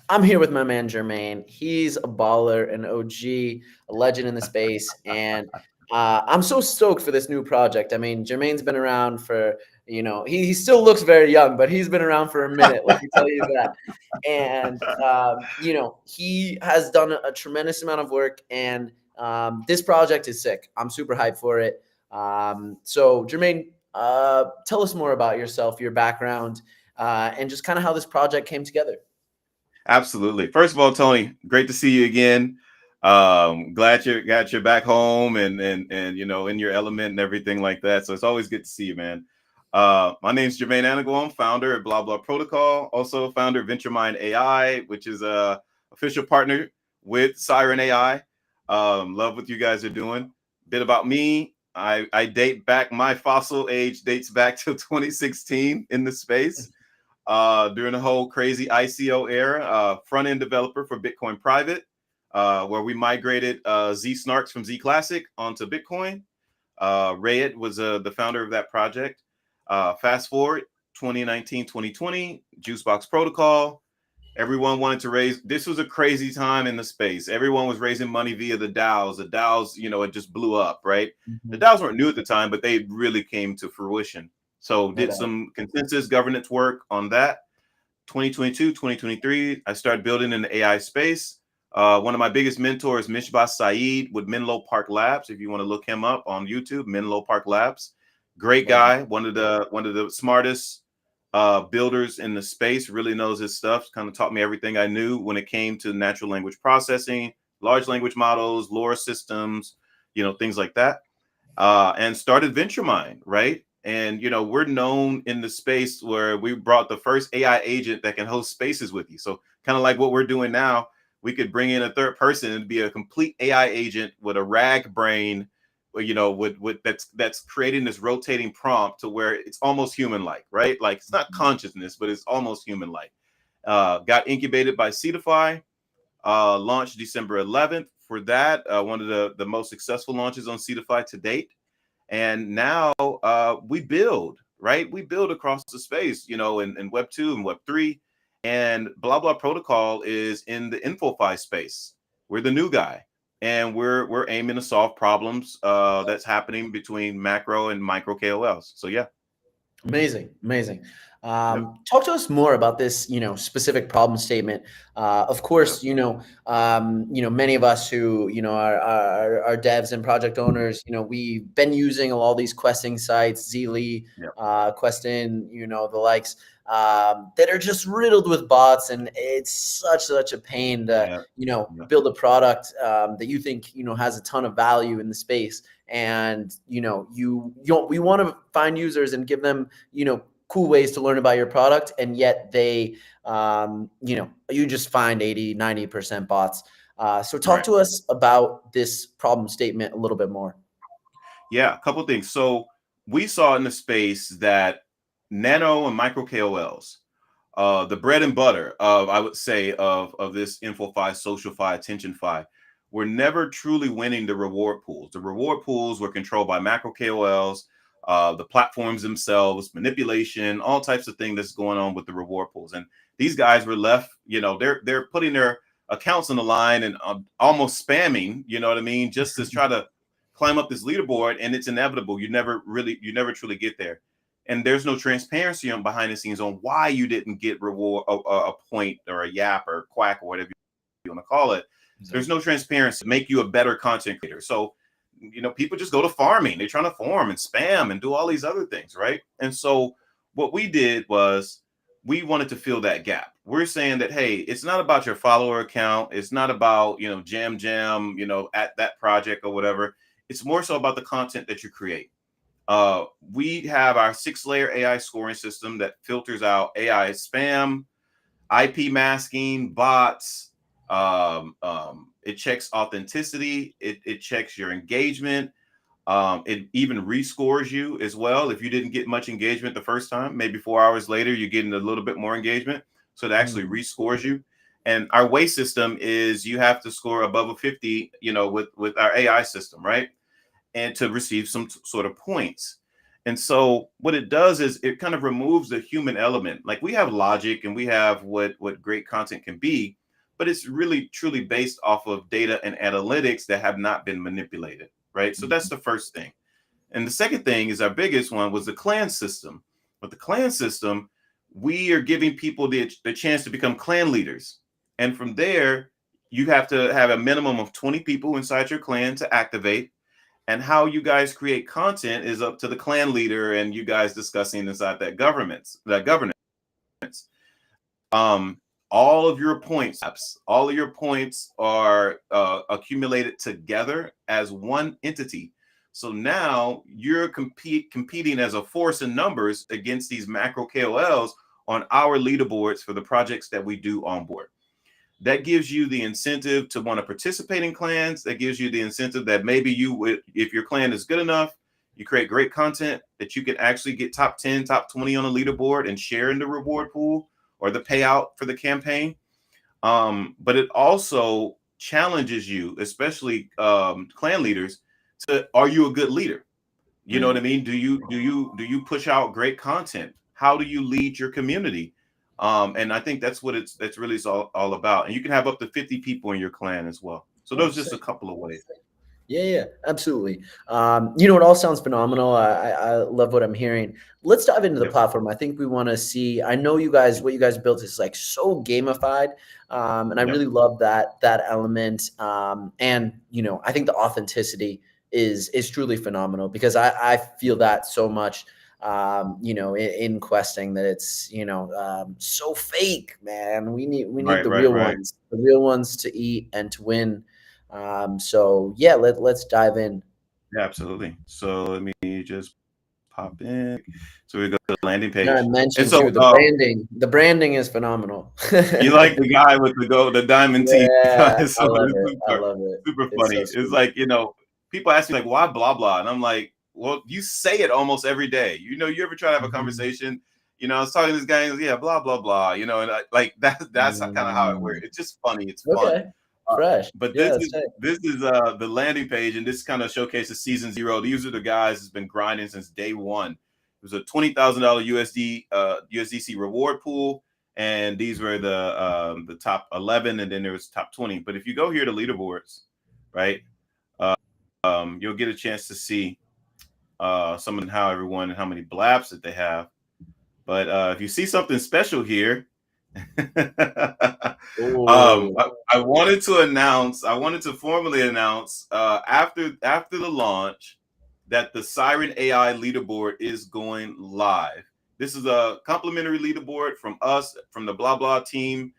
I'm here with my man Jermaine. He's a baller, an OG, a legend in the space, and I'm so stoked for this new project. I mean, Jermaine's been around for, he still looks very young, but he's been around for a minute. Let me tell you that. And he has done a tremendous amount of work, and this project is sick. I'm super hyped for it. So Jermaine, tell us more about yourself, your background, and just kind of how this project came together. Absolutely. First of all, Tony, great to see you again. Glad you're back home and in your element and everything like that. So it's always good to see you, man. My name's Jermaine Anagwam, founder of Blah Blah Protocol, also founder of VentureMind AI, which is a official partner with Siren AI. Love what you guys are doing. Bit about me. I date back, my fossil age dates back to 2016 in the space. During the whole crazy ICO era, front end developer for Bitcoin Private, where we migrated Z Snarks from Z Classic onto Bitcoin. Rayet was the founder of that project. Fast forward 2019, 2020, Juicebox Protocol. Everyone wanted to raise. This was a crazy time in the space. Everyone was raising money via the DAOs. The DAOs, it just blew up, right? The Mm-hmm. DAOs weren't new at the time, but they really came to fruition. So No did doubt. some consensus governance work on that. 2022, 2023, I started building in the AI space. One of my biggest mentors, Mishbah Saeed with Menlo Park Labs. If you want to look him up on YouTube, Menlo Park Labs, great Legend. guy. One of the smartest builders in the space. Really knows his stuff. Kind of taught me everything I knew when it came to natural language processing, large language models, LoRa systems, things like that. And started VentureMind, right? And we're known in the space where we brought the first AI agent that can host spaces with you. So kind of like what we're doing now, we could bring in a third person and be a complete AI agent with a RAG brain, with that's creating this rotating prompt to where it's almost human-like, right? Like it's not consciousness, but it's almost human-like. Got incubated by Cetify, launched December 11th. For that, one of the most successful launches on Cetify to date. And now we build, right? We build across the space, in Web 2 and Web 3. And Blah Blah Protocol is in the InfoFi space. We're the new guy. And we're aiming to solve problems that's happening between macro and micro KOLs. So yeah. Amazing, amazing. Yep. Talk to us more about this, specific problem statement. Of course, Yep. many of us who, are devs and project owners, we've been using all these questing sites, Zlee, Yep. Questin, the likes, that are just riddled with bots, and it's such a pain to, Yep. Yep. build a product that you think, has a ton of value in the space. And we want to find users and give them cool ways to learn about your product, and yet they you just find 80-90% bots. So talk Right. to us about this problem statement a little bit more. Yeah, a couple of things. So we saw in the space that nano and micro KOLs, the bread and butter of, I would say, of this InfoFi, SocialFi, AttentionFi, were never truly winning the reward pools. The reward pools were controlled by macro KOLs, the platforms themselves, manipulation, all types of things that's going on with the reward pools. And these guys were left, they're putting their accounts on the line and almost spamming, you know what I mean, just to try to climb up this leaderboard, and it's inevitable. You never truly get there. And there's no transparency on behind the scenes on why you didn't get reward a point or a yap or quack or whatever you want to call it. There's no transparency to make you a better content creator. So, people just go to farming. They're trying to farm and spam and do all these other things, right? And so what we did was we wanted to fill that gap. We're saying that, hey, it's not about your follower account. It's not about, jam, at that project or whatever. It's more so about the content that you create. We have our 6-layer AI scoring system that filters out AI spam, IP masking, bots. It checks authenticity. It checks your engagement. It even rescores you as well. If you didn't get much engagement the first time, maybe 4 hours later, you're getting a little bit more engagement. So it actually rescores you. And our way system is you have to score above a 50, with our AI system, right? And to receive some sort of points. And so what it does is it kind of removes the human element. Like we have logic and we have what great content can be, but it's really truly based off of data and analytics that have not been manipulated, right? So that's the first thing. And the second thing is our biggest one was the clan system. With the clan system, we are giving people the chance to become clan leaders. And from there, you have to have a minimum of 20 people inside your clan to activate. And how you guys create content is up to the clan leader and you guys discussing inside that governance. Um, all of your points, all of your points are accumulated together as one entity. So now you're competing as a force in numbers against these macro KOLs on our leaderboards for the projects that we do on board. That gives you the incentive to want to participate in clans. That gives you the incentive that maybe you would, if your clan is good enough, you create great content that you can actually get top 10, top 20 on the leaderboard and share in the reward pool or the payout for the campaign. But it also challenges you, especially clan leaders, to are you a good leader? You know what I mean? Do you push out great content? How do you lead your community? And I think that's what that's really all about. And you can have up to 50 people in your clan as well. So those are just a couple of ways. Yeah, absolutely. It all sounds phenomenal. I love what I'm hearing. Let's dive into the platform. I think we want to see. I know what you guys built is like so gamified, and I really love that element. And I think the authenticity is truly phenomenal because I feel that so much. In questing that it's so fake, man. We need the real ones to eat and to win. So yeah, let's dive in. Yeah, absolutely. So let me just pop in. So we go to the landing And I page. And mentioned so too, the branding is phenomenal. you like the guy with the diamond teeth. Yeah, So I love it's it. I love it. super It's funny. so It's sweet. like, people ask me like, why blah blah? And I'm like, well, you say it almost every day. You ever try to have a conversation? I was talking to this guy, and he goes, yeah, blah blah blah. And like that's kind of how it works. It's just funny. It's fun. Okay. Fresh. But Yeah, this that's is tight. the landing page, and this kind of showcases season 0. These are the guys that's been grinding since day one. It was a $20,000 USDC reward pool, and these were the top 11, and then there was top 20. But if you go here to leaderboards, right, you'll get a chance to see some of how many blabs that they have. But if you see something special here, I wanted to formally announce after the launch that the Siren AI leaderboard is going live. This is a complimentary leaderboard from us, from the Blah Blah team,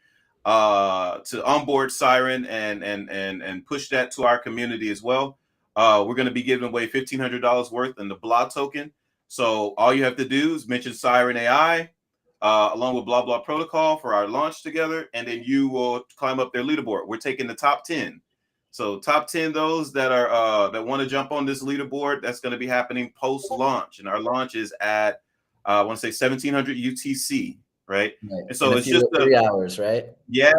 to onboard Siren and push that to our community as well. We're going to be giving away $1,500 worth in the Blah token. So all you have to do is mention Siren AI along with Blah Blah Protocol for our launch together, and then you will climb up their leaderboard. We're taking the top 10. So top 10, those that are that want to jump on this leaderboard, that's going to be happening post launch, and our launch is at I want to say 1700 UTC, right? Right. And so In it's just 3 hours, right? Yeah.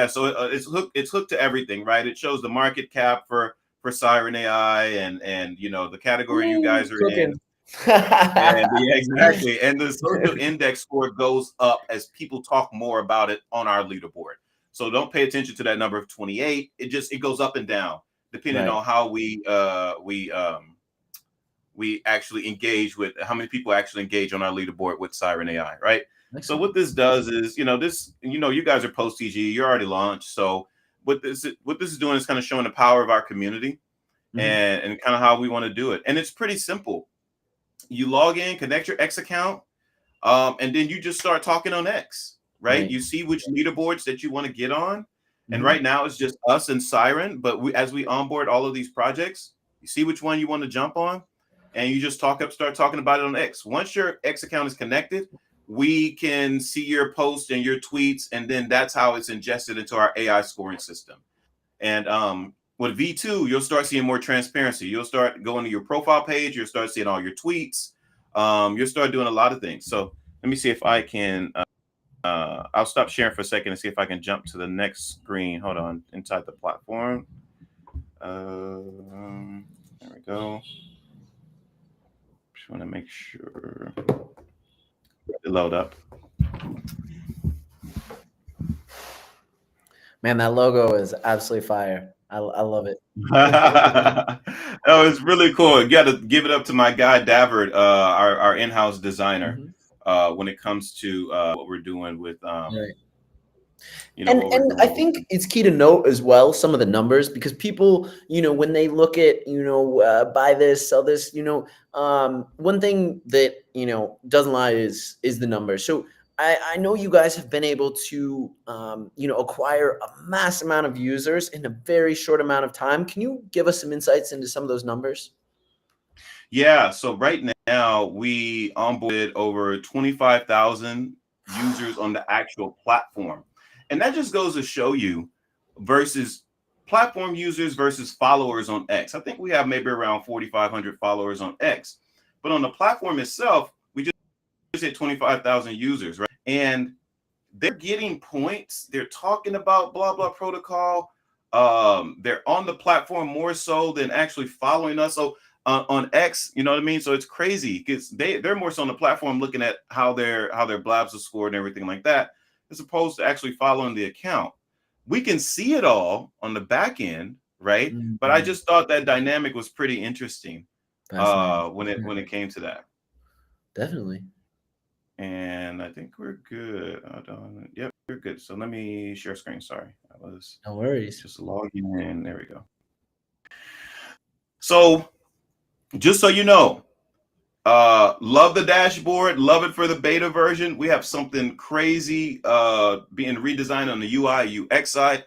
So it's hooked to everything, right? It shows the market cap for Siren AI and the category you guys are in. And yeah, exactly. And the social index score goes up as people talk more about it on our leaderboard. So don't pay attention to that number of 28. It goes up and down depending on how we actually engage with how many people actually engage on our leaderboard with Siren AI, right? Excellent. So what this does is, you guys are post TG, you're already launched. So what this is doing is kind of showing the power of our community and kind of how we want to do it. And it's pretty simple. You log in, connect your X account, and then you just start talking on X, right? You see which leaderboards that you want to get on. And right now it's just us and Siren, but as we onboard all of these projects, you see which one you want to jump on, and you just start talking about it on X. Once your X account is connected, we can see your posts and your tweets, and then that's how it's ingested into our AI scoring system. And with V2, you'll start seeing more transparency. You'll start going to your profile page. You'll start seeing all your tweets. You'll start doing a lot of things. So let me see if I can. I'll stop sharing for a second and see if I can jump to the next screen. Hold on, inside the platform. There we go. Just want to make sure it load up. Man, that logo is absolutely fire. I love it. Oh, it's really cool. You got to give it up to my guy Davert, our in-house designer, when it comes to what we're doing with Right. you know, what we're And I doing. think it's key to note as well some of the numbers, because people, when they look at, buy this, sell this, one thing that, doesn't lie is the numbers. So I know you guys have been able to, acquire a mass amount of users in a very short amount of time. Can you give us some insights into some of those numbers? Yeah, so right now we onboarded over 25,000 users on the actual platform. And that just goes to show you versus platform users versus followers on X. I think we have maybe around 4,500 followers on X. But on the platform itself, we just hit 25,000 users, right? And they're getting points. They're talking about blah, blah protocol. They're on the platform more so than actually following us. So on X, you know what I mean? So it's crazy because they're more so on the platform looking at how their blabs are scored and everything like that, as opposed to actually following the account. We can see it all on the back end, right? But I just thought that dynamic was pretty interesting when it came to that. Definitely. And I think we're good. Yep, we're good. So let me share screen. Sorry, I was No worries. just logging in. There we go. So just so you know, love the dashboard, love it for the beta version. We have something crazy being redesigned on the UI UX side.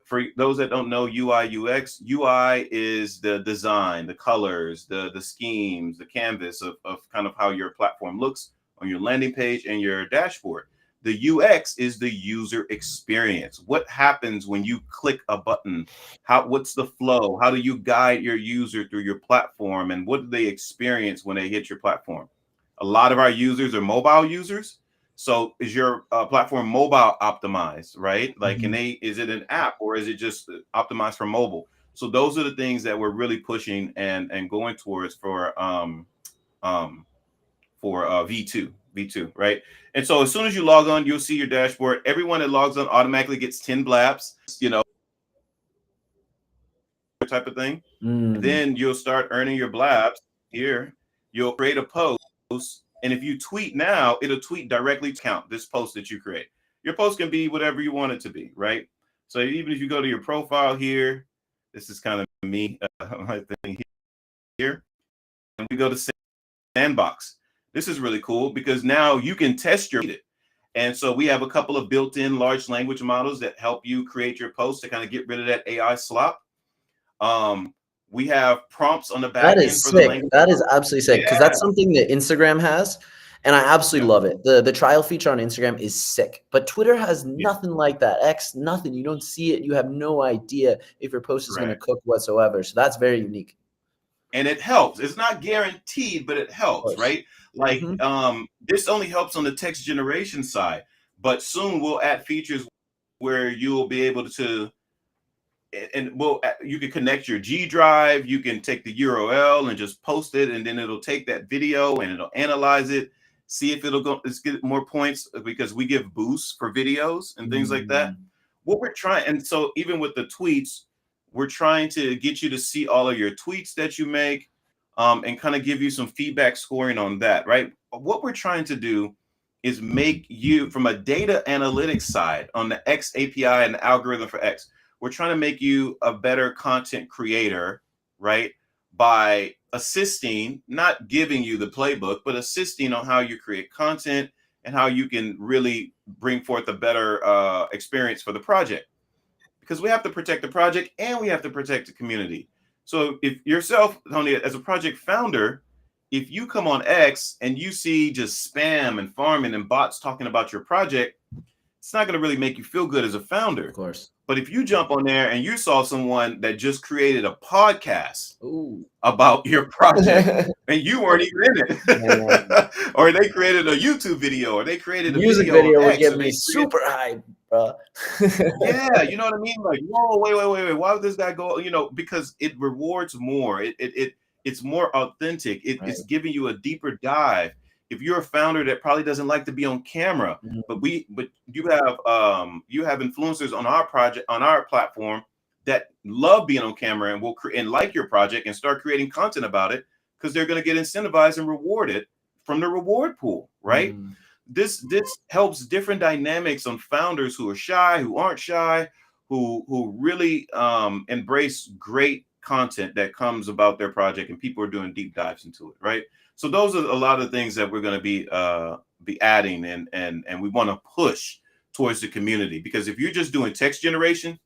For those that don't know UI UX, UI is the design, the colors, the schemes, the canvas of kind of how your platform looks on your landing page and your dashboard. The UX is the user experience. What happens when you click a button? What's the flow? How do you guide your user through your platform? And what do they experience when they hit your platform? A lot of our users are mobile users. So is your platform mobile optimized, right? Like, is it an app or is it just optimized for mobile? So those are the things that we're really pushing and going towards for V2, right? And so as soon as you log on, you'll see your dashboard. Everyone that logs on automatically gets 10 blabs, type of thing. Then you'll start earning your blabs here. You'll create a post. And if you tweet now, it'll tweet directly to count this post that you create. Your post can be whatever you want it to be, right? So even if you go to your profile here, this is kind of me, my thing here. And we go to Sandbox. This is really cool because now you can test your it. And so we have a couple of built-in large language models that help you create your posts to kind of get rid of that AI slop. We have prompts on the back end for the language. That is absolutely sick because that's something that Instagram has, and I absolutely love it. The trial feature on Instagram is sick, but Twitter has nothing like that. X, nothing. You don't see it. You have no idea if your post is going to cook whatsoever. So that's very unique. And it helps. It's not guaranteed, but it helps, right? Like this only helps on the text generation side, but soon we'll add features where you'll be able to, and you can connect your G drive. You can take the URL and just post it, and then it'll take that video and it'll analyze it, see if let's get more points because we give boosts for videos and things like that. What we're trying, and so even with the tweets, we're trying to get you to see all of your tweets that you make and kind of give you some feedback scoring on that, right? What we're trying to do is make you, from a data analytics side on the X API and the algorithm for X, we're trying to make you a better content creator, right? By assisting, not giving you the playbook, but assisting on how you create content and how you can really bring forth a better experience for the project. Because we have to protect the project and we have to protect the community. So if yourself, Tony, as a project founder, if you come on X and you see just spam and farming and bots talking about your project, it's not going to really make you feel good as a founder. Of course. But if you jump on there and you saw someone that just created a podcast about your project and you weren't even in it, or they created a YouTube video, or they created a music video would get me super hype, bro. Yeah, you know what I mean? Like, whoa, wait, why would this guy go? Because it rewards more. It It's more authentic. Right. It's giving you a deeper dive. If you're a founder that probably doesn't like to be on camera, Mhm. but you have influencers on our project, on our platform, that love being on camera and and like your project and start creating content about it, because they're going to get incentivized and rewarded from the reward pool, right? Mm. This helps different dynamics on founders who are shy, who aren't shy, who really embrace great content that comes about their project, and people are doing deep dives into it, right? So those are a lot of things that we're going to be adding, and we want to push towards the community, because if you're just doing text generation,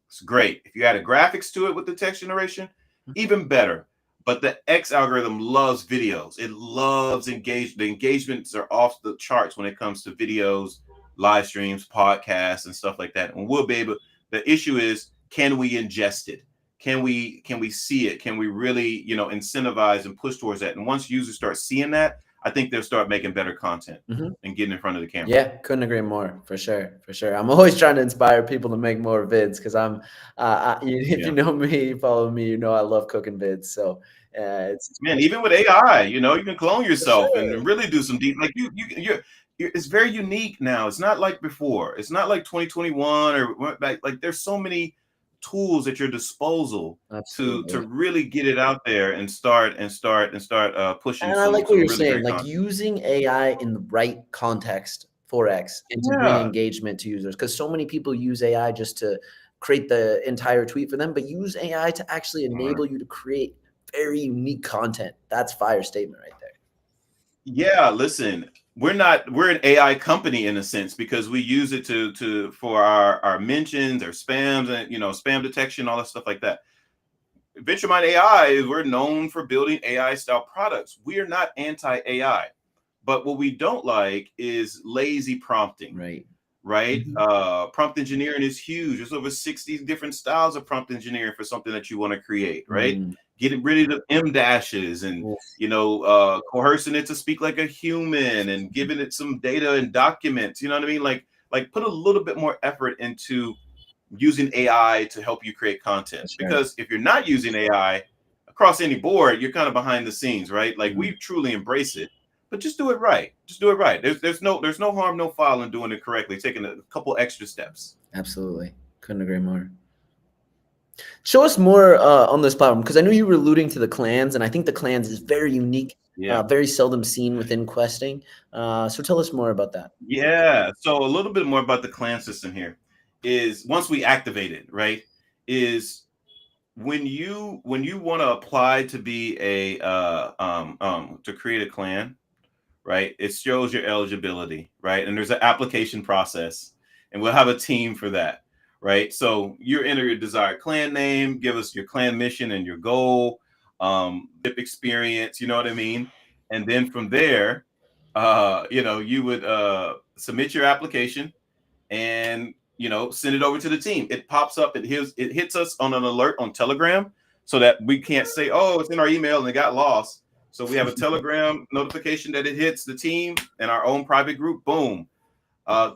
it's great. If you add a graphics to it with the text generation, even better. But the X algorithm loves videos. It loves engage. The engagements are off the charts when it comes to videos, live streams, podcasts, and stuff like that. And we'll be able. The issue is, can we ingest it? Can we see it? Can we really, incentivize and push towards that? And once users start seeing that, I think they'll start making better content and getting in front of the camera. Yeah, couldn't agree more. For sure, for sure. I'm always trying to inspire people to make more vids, because if you know me, you follow me, you know I love cooking vids. So it's Man, even with AI, you can clone for yourself sure. and really do some deep. Like it's very unique now. It's not like before. It's not like 2021 or like there's so many tools at your disposal to Absolutely. really get it out there and start pushing And I like what some you're really saying, great like content. using AI in the right context for X and to bring Yeah. engagement to users. Because so many people use AI just to create the entire tweet for them, but use AI to actually enable you to create very unique content. That's fire statement right there. Yeah, listen, we're an AI company in a sense, because we use it for our mentions, our spams, and spam detection, all that stuff like that. VentureMind AI, we're known for building AI style products. We are not anti AI, but what we don't like is lazy prompting. Right. Right? Prompt engineering is huge. There's over 60 different styles of prompt engineering for something that you want to create, right? Mm. Getting rid of the M dashes and Oof. coercing it to speak like a human and giving it some data and documents. You know what I mean? Like put a little bit more effort into using AI to help you create content. For sure. Because if you're not using AI across any board, you're kind of behind the scenes, right? Like Mm. we truly embrace it, but just do it right. Just do it right. There's no harm, no foul in doing it correctly, taking a couple extra steps. Absolutely. Couldn't agree more. Show us more on this platform, because I know you were alluding to the clans, and I think the clans is very unique, Yeah. very seldom seen within questing. So tell us more about that. Yeah. So a little bit more about the clan system here is, once we activate it, right, is when you want to apply to be a to create a clan, right? It shows your eligibility, right? And there's an application process, and we'll have a team for that, right? So you enter your desired clan name, give us your clan mission and your goal, experience, you know what I mean? And then from there, you would submit your application and send it over to the team. It pops up, it hits us on an alert on Telegram, so that we can't say, oh, it's in our email and it got lost. So we have a Telegram notification that it hits the team and our own private group. Boom.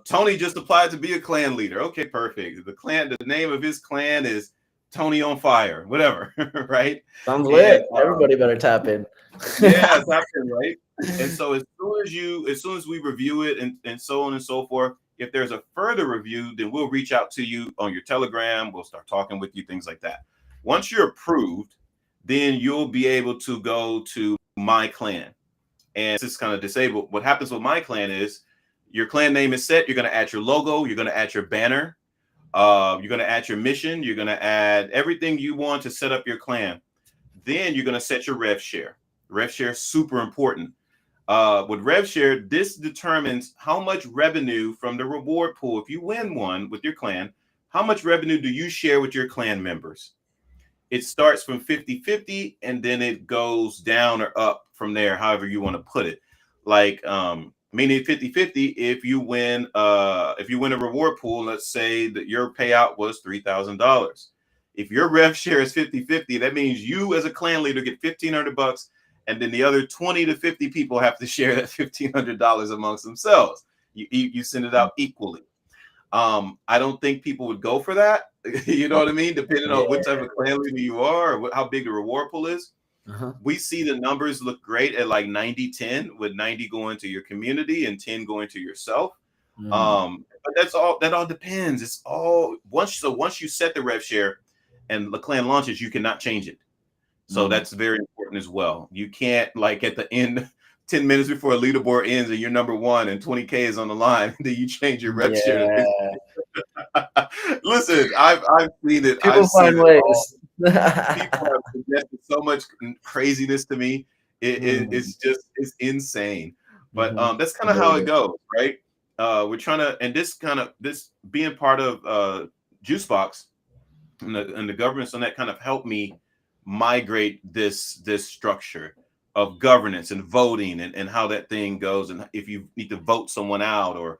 Tony just applied to be a clan leader. Okay, perfect. The name of his clan is Tony on Fire, whatever. Right? Sounds lit. And, Everybody better tap in. yeah, tap in, right? And so as soon as we review it and so on and so forth, if there's a further review, then we'll reach out to you on your Telegram. We'll start talking with you, things like that. Once you're approved, then you'll be able to go to My Clan. And this is kind of disabled. What happens with My Clan is your clan name is set. You're going to add your logo. You're going to add your banner. You're going to add your mission. You're going to add everything you want to set up your clan. Then you're going to set your rev share. Rev share is super important. With rev share, this determines how much revenue from the reward pool, if you win one with your clan, how much revenue do you share with your clan members? It starts from 50-50 and then it goes down or up from there, however you want to put it. Like meaning 50-50, if you win a reward pool, let's say that your payout was $3,000. If your rev share is 50-50, that means you as a clan leader get $1,500, and then the other 20 to 50 people have to share that $1,500 amongst themselves. You send it out equally. I don't think people would go for that. You know what I mean? Depending on what type of clan leader you are or how big the reward pool is. Uh-huh. We see the numbers look great at like 90-10, with 90 going to your community and 10 going to yourself. But that all depends. It's all once you set the rev share and the clan launches, you cannot change it. So that's very important as well. You can't, like, at the end, 10 minutes before a leaderboard ends and you're number one and 20K is on the line, then you change your rev share. Listen, I've seen it. People I've seen find it ways. all. People have suggested so much craziness to me. It's insane. But that's kind of how it goes, right? We're trying to, and this being part of Juicebox and the governance on that kind of helped me migrate this structure of governance and voting and how that thing goes, and if you need to vote someone out or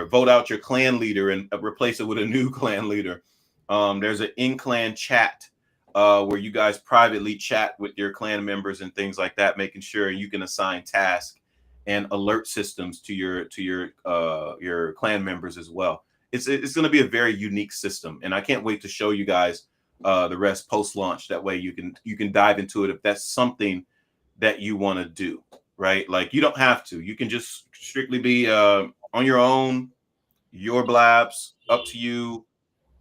vote out your clan leader and replace it with a new clan leader. There's an in-clan chat where you guys privately chat with your clan members and things like that, making sure you can assign tasks and alert systems to your clan members as well. It's going to be a very unique system, and I can't wait to show you guys the rest post-launch. That way you can dive into it if that's something that you want to do, right? Like, you don't have to. You can just strictly be on your own, your blabs, up to you.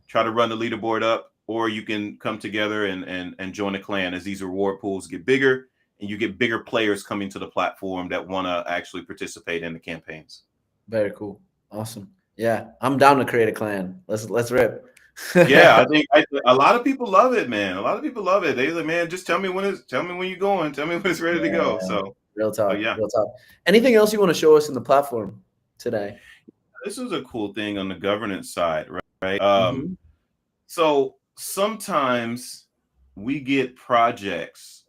Try to run the leaderboard up, or you can come together and join a clan as these reward pools get bigger and you get bigger players coming to the platform that want to actually participate in the campaigns. Very cool. Awesome. Yeah, I'm down to create a clan. Let's rip. Yeah, I think a lot of people love it, man. A lot of people love it. They're like, man, just tell me when you're going. Tell me when it's ready to go. So real talk. yeah. Real talk. Anything else you want to show us in the platform today? This is a cool thing on the governance side, right? So sometimes we get projects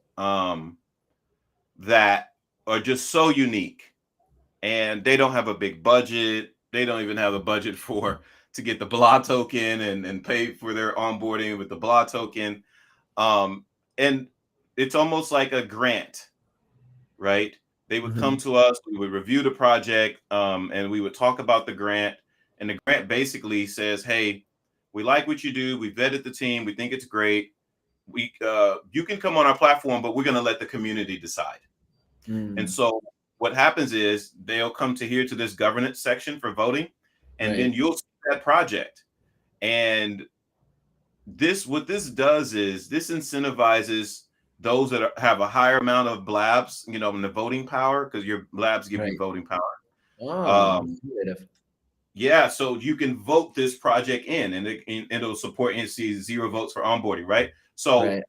that are just so unique, and they don't have a big budget. They don't even have a budget to get the BLA token and pay for their onboarding with the BLA token. And it's almost like a grant, right? They would come to us, we would review the project, and we would talk about the grant. And the grant basically says, hey, we like what you do. We vetted the team. We think it's great. You can come on our platform, but we're going to let the community decide. And so what happens is they'll come to this governance section for voting, and then you'll see that project. And what this does is this incentivizes those that have a higher amount of blabs, in the voting power, because your blabs give you voting power. Yeah, so you can vote this project in, and it'll support NC 0 votes for onboarding, right? So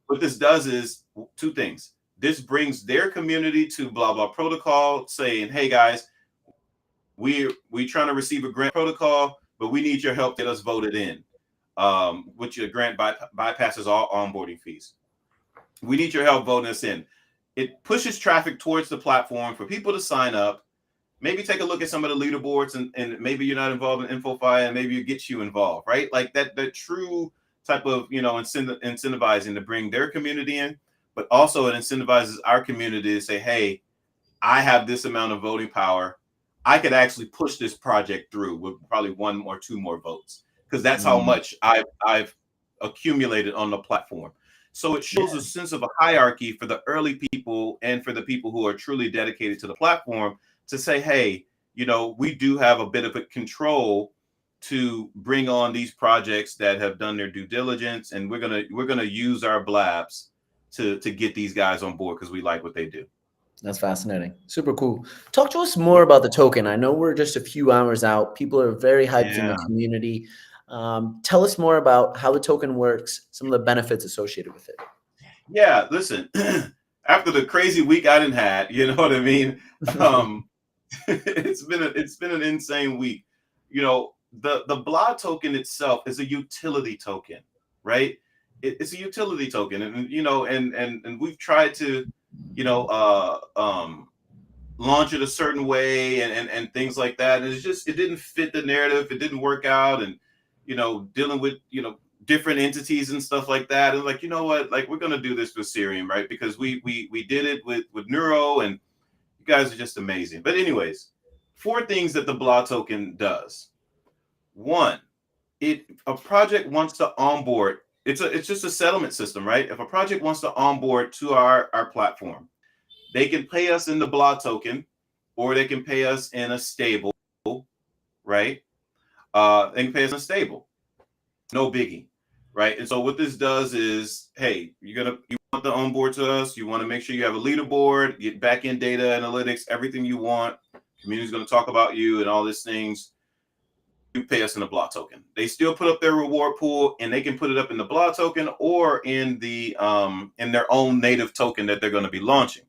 what this does is two things. This brings their community to blah blah protocol, saying, "Hey guys, we trying to receive a grant protocol, but we need your help to get us voted in, which your grant bypasses all onboarding fees. We need your help voting us in." It pushes traffic towards the platform for people to sign up. Maybe take a look at some of the leaderboards, and maybe you're not involved in InfoFi, and maybe it gets you involved, right? Like that true type of incentivizing to bring their community in, but also it incentivizes our community to say, hey, I have this amount of voting power. I could actually push this project through with probably 1 or 2 more votes, because that's how much I've accumulated on the platform. So it shows a sense of a hierarchy for the early people and for the people who are truly dedicated to the platform, to say, hey, we do have a bit of a control to bring on these projects that have done their due diligence, and we're gonna use our blabs to get these guys on board because we like what they do. That's fascinating. Super cool. Talk to us more about the token. I know we're just a few hours out. People are very hyped in the community. Tell us more about how the token works, some of the benefits associated with it. Yeah, listen, after the crazy week I didn't had, you know what I mean? It's been an insane week. The BLA token itself is a utility token, right? It's a utility token, and we've tried to, launch it a certain way and things like that. And it didn't fit the narrative. It didn't work out, and dealing with different entities and stuff like that. And like, you know what, like, we're gonna do this with Ethereum, right? Because we did it with Neuro, and you guys are just amazing. But anyways, 4 things that the BLA token does. 1, a project wants to onboard it's just a settlement system, right? If a project wants to onboard to our platform, they can pay us in the BLA token, or they can pay us in a stable, right? They can pay us in a stable, no biggie, right? And so what this does is, hey, you want to onboard to us, you want to make sure you have a leaderboard, get back end data analytics, everything you want. Community's going to talk about you and all these things. You pay us in a BLA token. They still put up their reward pool, and they can put it up in the BLA token or in their own native token that they're going to be launching.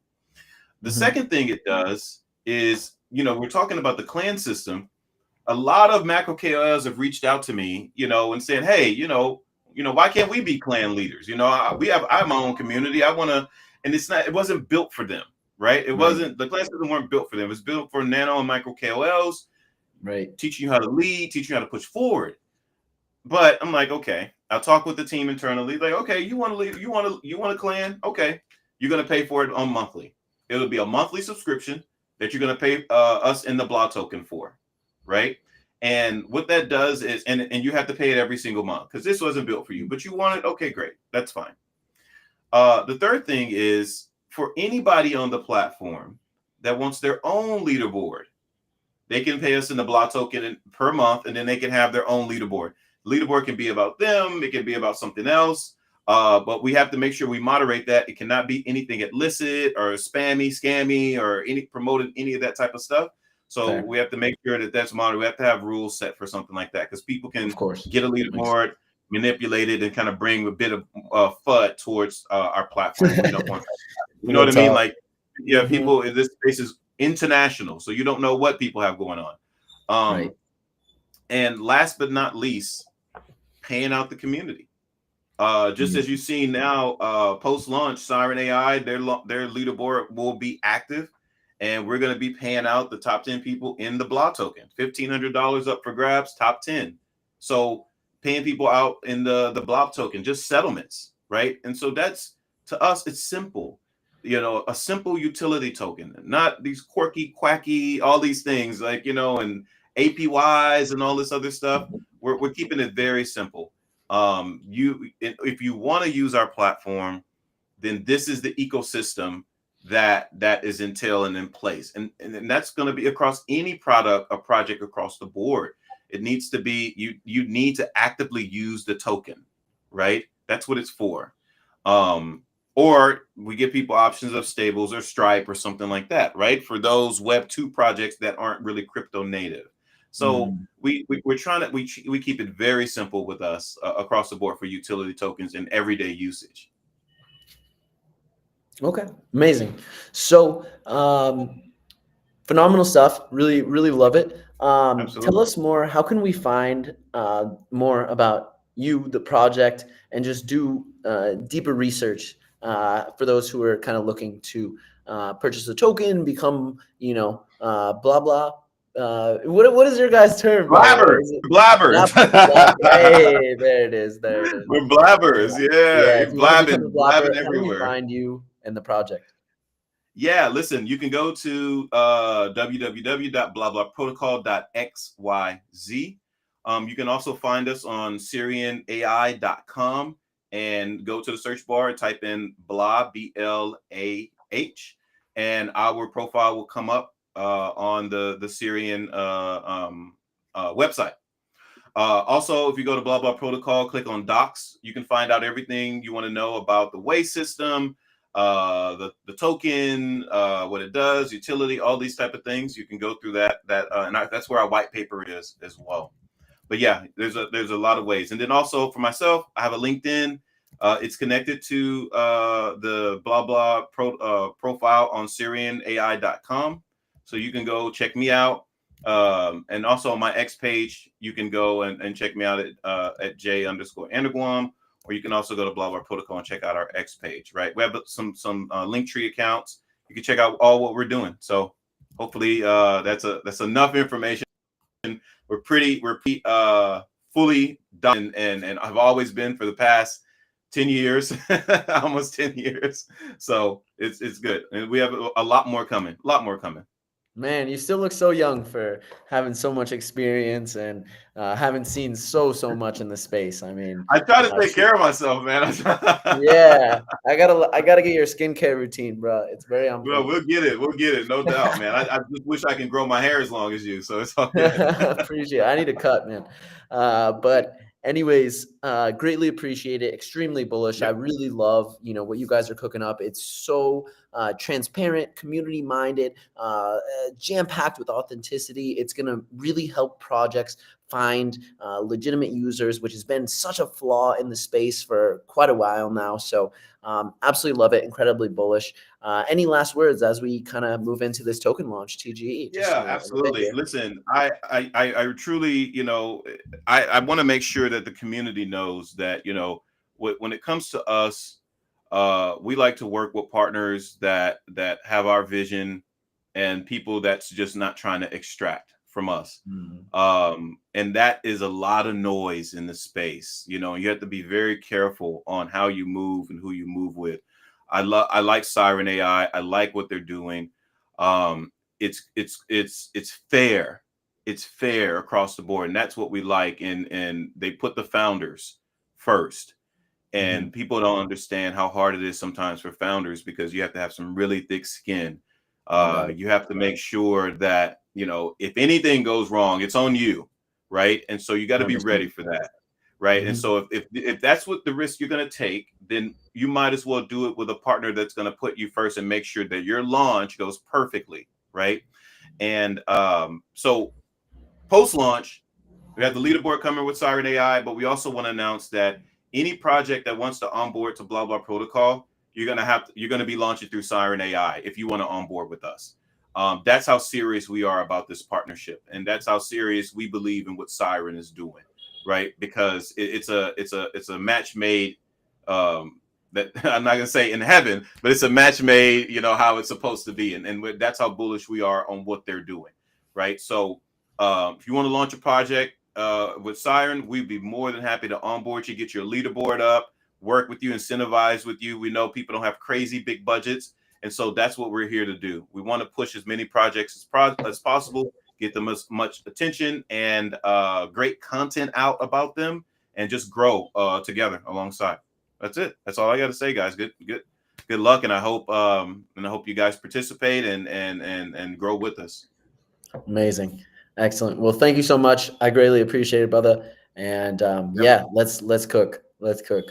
The second thing it does is, we're talking about the clan system. A lot of macro KOLs have reached out to me, and saying, hey, why can't we be clan leaders? I have my own community. I want to, and it wasn't built for them, right? It wasn't, the clan system weren't built for them. It's built for nano and micro KOLs, right? Teaching you how to lead, teaching you how to push forward. But I'm like, okay, I'll talk with the team internally. Like, okay, you want to lead, you want a clan? Okay, you're going to pay for it on monthly. It'll be a monthly subscription that you're going to pay us in the BLA token for, right? And what that does is, and you have to pay it every single month because this wasn't built for you, but you want it. Okay, great. That's fine. The third thing is, for anybody on the platform that wants their own leaderboard, they can pay us in the BLA token per month, and then they can have their own leaderboard. Leaderboard can be about them. It can be about something else. But we have to make sure we moderate that. It cannot be anything illicit or scammy, or promoted any of that type of stuff. So we have to make sure that that's monitored. We have to have rules set for something like that, because people can, of course, get a leaderboard, manipulate it, and kind of bring a bit of FUD towards our platform. We don't want that. You know what I mean? Like, people in this space is international, so you don't know what people have going on. Right. And last but not least, paying out the community. Just as you've seen now, post-launch, Siren AI, their leaderboard will be active, and we're going to be paying out the top 10 people in the BLA token. $1,500 up for grabs, top 10. So paying people out in the BLA token, just settlements, right? And so that's, to us, it's simple. A simple utility token, not these quirky, quacky, all these things like, and APYs and all this other stuff. We're keeping it very simple. If you want to use our platform, then this is the ecosystem that is entailed and in place, and that's going to be across any product or project across the board. It needs to be, you need to actively use the token, right? That's what it's for. Or we give people options of stables or Stripe or something like that, right? For those Web 2 projects that aren't really crypto native. So we're trying to, we keep it very simple with us across the board for utility tokens and everyday usage. Okay, amazing. So phenomenal stuff. Really, really love it. Tell us more. How can we find more about you, the project, and just do deeper research for those who are kind of looking to purchase a token, become, blah blah. What is your guys' term? Blabbers. Hey, there it is. We're blabbers. Yeah. Blabbing everywhere. How do we find you and the project? Yeah, listen, you can go to www.blahblahprotocol.xyz. You can also find us on SirianAI.com and go to the search bar, type in BLAH, BLAH, and our profile will come up on the Sirian website. Also, if you go to Blah Blah Protocol, click on Docs, you can find out everything you want to know about the Way system, the token, what it does, utility, all these type of things. You can go through that, and that's where our white paper is as well. But yeah, there's a lot of ways. And then also for myself, I have a LinkedIn. It's connected to the Blah Blah profile on SirianAI.com. So you can go check me out. And also on my X page, you can go and check me out at J_Anderguam, or you can also go to Blah Blah Protocol and check out our X page, right? We have some Linktree accounts. You can check out all what we're doing. So hopefully that's enough information. We're fully done and I've always been for the past 10 years, almost 10 years. So it's good. And we have a lot more coming. Man, you still look so young for having so much experience and having seen so much in the space. I mean, I try to take true. care of myself, man. Yeah, I gotta get your skincare routine, bro. It's very on Well, point. we'll get it. We'll get it. No doubt, man. I just wish I can grow my hair as long as you. So it's all good. Appreciate it. I need a cut, man. But anyways, greatly appreciate it. Extremely bullish. I Yep. really love, what you guys are cooking up. It's so transparent, community minded, jam packed with authenticity. It's gonna really help projects find legitimate users, which has been such a flaw in the space for quite a while now. So absolutely love it. Incredibly bullish. Any last words as we kind of move into this token launch, TGE? Just Yeah, in a bit absolutely. here. Listen, I truly, I want to make sure that the community knows that, when it comes to us, we like to work with partners that have our vision and people that's just not trying to extract from us. Mhm. And that is a lot of noise in the space. You have to be very careful on how you move and who you move with. I like Siren AI. I like what they're doing. It's fair. It's fair across the board, and that's what we like. And they put the founders first. Mhm. And people don't understand how hard it is sometimes for founders because you have to have some really thick skin. No doubt. You have to make sure that, if anything goes wrong, it's on you, right? And so you got to be 100%. ready for that, right? And Mhm. so if that's what the risk you're going to take, then you might as well do it with a partner that's going to put you first and make sure that your launch goes perfectly, right? And so post launch, we have the leaderboard coming with Siren AI, but we also want to announce that any project that wants to onboard to blah blah protocol, you're gonna be launching through Siren AI if you want to onboard with us. That's how serious we are about this partnership, and that's how serious we believe in what Siren is doing, right? Because it's a match made. That I'm not gonna say in heaven, but it's a match made. How it's supposed to be, and that's how bullish we are on what they're doing, right? So if you want to launch a project with Siren, we'd be more than happy to onboard you, get your leaderboard up, work with you, incentivize with you. We know people don't have crazy big budgets. And so that's what we're here to do. We want to push as many projects as possible, get them as much attention and great content out about them, and just grow together alongside. That's it. That's all I got to say, guys. Good luck, and I hope you guys participate and grow with us. Amazing. Excellent. Well, thank you so much. I greatly appreciate it, brother. And Yep. yeah, let's cook. Let's cook.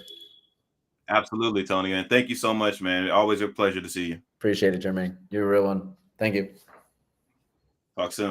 Absolutely, Tony. And thank you so much, man. Always a pleasure to see you. Appreciate it, Jermaine. You're a real one. Thank you. Talk soon.